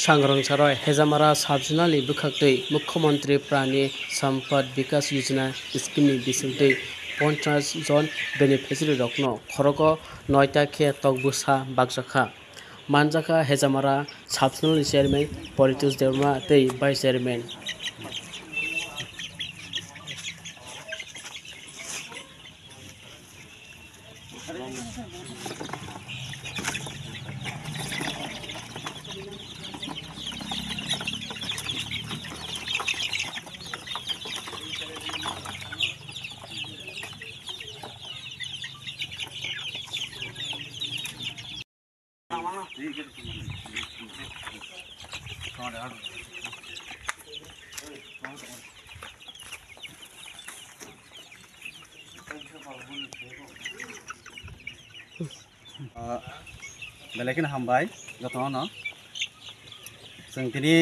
सांग्रांसारय हेजामारा साबजुनालि बुखाखै मुख्यमंत्री प्राणी सम्पद विकास योजना स्कीमनि बिसंतै 50 जन बेनिफिशियारि रखनो खरको 9टा खे तकबुसा बागजाखा मानजाखा हेजामारा साबजुनालि चेयरमैन परितोष देवमा तै भाइस चेयरमैन बेलेकिन हामबाय जतन जों दिनै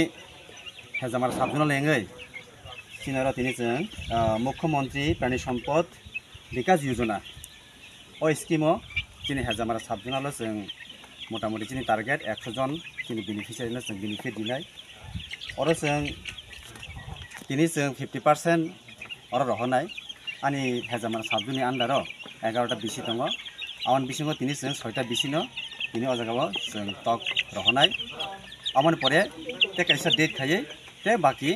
हेजामारा साबजुनाल लेङै चिनारा दिनै जों मुख्यमंत्री प्राणी सम्पद विकास योजना ओ स्कीमाव दिनै हेजामारा साबजुनाल जों मटामटी दिनै टार्गेट 100 जन दिनै बेनिफिशियारिनो जों बेनिफिट दिनाय और जों दिनै जों 50% और रहनाय आंनि हेजामारा साबजुनि आन्डाराव 11टा बिसि दङ आवन बिसिङाव दिनै जों 6टा बिसिनो दिनै अजागाव जों तक रहनाय आमन परे ते कैसा डेट खायै ते बाकी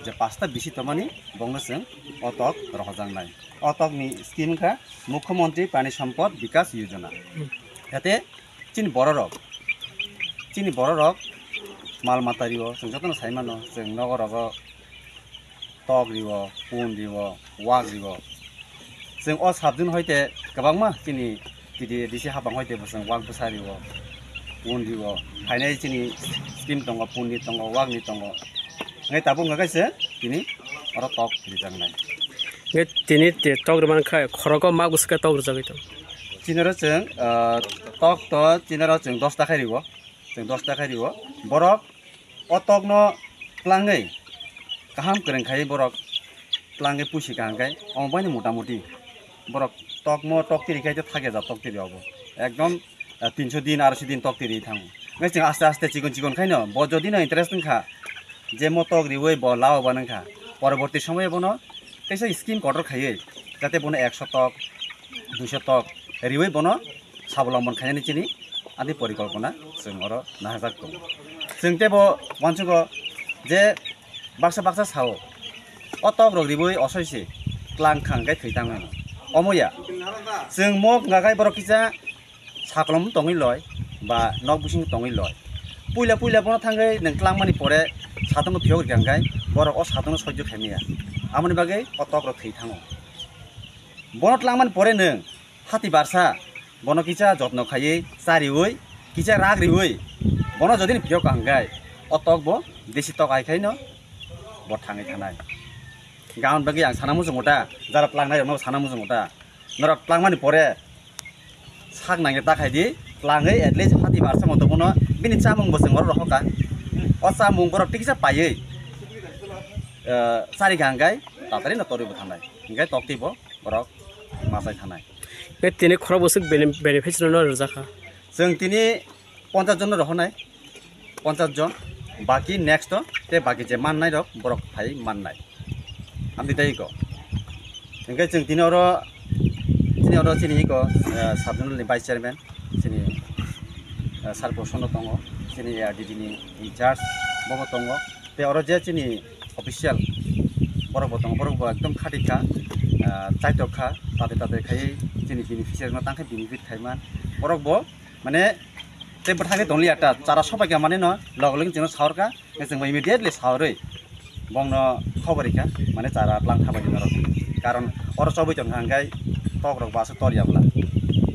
जे 5टा बिसि तमानि बंनो जों अतक रहजांनाय अतकनि स्कीम का मुख्यमंत्री प्राणी सम्पद विकास योजना याते चिन बररक माल माता रिव जों जतन साइमानो जों नगरग तक रिव पुन रिव वाग रिव जों अ साबजुन हयते गोबांमा चिनि गिदिर दिसे हाबां हयते जों वाग बसारिव पुन रिव फाइनाय चिनि स्कीम दङ पुननि दङ वागनि दङ नै ताबो गायसे दिनै अर तक रिजांनाय ने दिनै ते तक रमान खाय खरको मागुसका तक रजागैतो चिनर जों तक तो चिनर जों 10 टाका रिव जों 10 टाका रिव बरक अतक न प्लाङै गाहाम करेंखाय बरक प्लाङै पुसि गांगाय अबायनि मोटामुटी बरक तक म तक तिरिखाय ते थागे जा तक तिरियावबो एकदम 300 दिन 800 दिन तक तिरि थाङो नै जों आस्ते आस्ते चिकन खायनो ब जदि न इन्टारेस्ट नखा जे म तक रिवै ब लाव बनखा परवर्ती समय बनो कैसे स्कीम कटर खायै जाते बनो 100 तक 200 तक रिवै बनो साबलम्बन खायनि चिनि आदि परिकल्पना जों अर नाजाक दं जों तेबो मानसिखौ जे बाक्सा साव अतक रिवै असयसे क्लां खांगाय खैताङो अमया जों मक गागाय बरकिजा साकलम तङै लय बा नक बुसिं तङै लय पुइला बनो थांगै नों क्लांमानि परे सातंग फियोग गांगाय बरक अ सातंग सह्य खायमिया आमनि बागै अतक र खैताङो बनो क्लांमानि परे नों हाति बारसा बनो किसा जत्न खायै सारिवै किसा राग रिवै बनो जदिन फियोग गांगाय अतक बो देसि तक आइखायनो ब थाङै थानाय गाउन बागै आं साना मुजोंगटा जारा प्लांनाय न साना मुजोंगटा नरा प्लांमानि परे साग नांगे ताखायदि प्लाङै एटलिस्ट हाति बारसा मत बनो बिनि चामुं बसंग रहका अ चामुं बर टिकसा पायै सारि गांगाय तातारि न तरिबो थानाय गाय तक्तिबो बरक मासाय थानाय बे तिने खरा बसक बेनिफिशियारि न रजाखा जों तिनि 50 जन रहनाय 50 जन बाकी नेक्स्ट ते बाकी जे माननाय रक बरक फाय माननाय आमदि दायको ओंखाय जों तिनि अर चिनि को साबजुनालनि भाइस चेयरमैन चिनि सार बसनो दङ चिनि एआरडीडी नि इनचार्ज बबो दङ ते अर जे चिनि अफिशियल बरक दङ बरक एकदम खाटिखा चाइटखा ताते खायै चिनि बेनिफिशियारि न तांखाय बेनिफिट खायमान बरक बो माने ते बथागे दंलि आटा चारा सबायगा माने न लगलग जों सावरका जों इमिडिएटली सावरै बंनो खबरिका माने चारा प्लां थाबाय न कारण अर सबै जन हांगाय तक रक बासो तरियाब्ला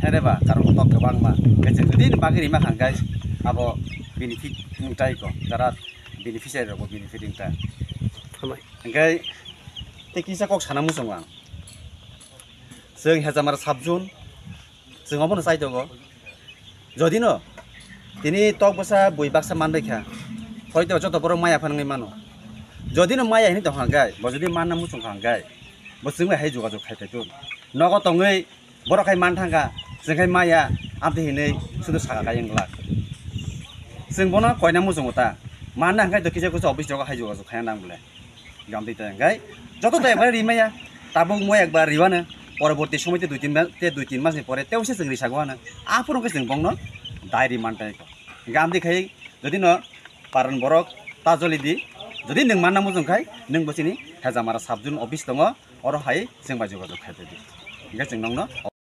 हेरेबा कारण तक गोबां मा जों जुदि बागिरि मा हांगाय आबो बेनिफिट मुटाइको जारा बेनिफिशियारि रक बेनिफिटिं ता हामाय हांगाय ते किसा कक साना मुजों आं जों हेजामारा साबजुन जों अबनो साइदगो जदि न तिनि तक बसा बुइ बाक्सा मानदैखा हयतो जत बर माया फानङै मानो जदि न माया हिनि दहांगाय ब जदि मानना मुसुं हांगाय ब जों हाय जगाजग खायथायतो नग तङै बरखाय मान थांगा जोंखाय माया आमते हिनै सुदु सागा गायंला जों बनो कयना मुजोंगता माना हांखाय तो किसे कुछ ऑफिस जगह हाय जगह खाया नाम बोले गामदी ता हांखाय যত তো একবার রিমায়া তাবো মই একবার রিওয়ানো পরবর্তী সময়তে দুই তিন মাসनि পরে তেवसे जों रिसागवानो आफोरखौ जों बंनो डायरी मानटायखौ गामदी खाय যদি न पारन बरक ताजलिदि যদি नों माननांगौ जोंखाय नों बसिनि हेजामारा साबजुन अफिस दङ अर हाय जों बाजु बाजु खायदि गाय जों नंनो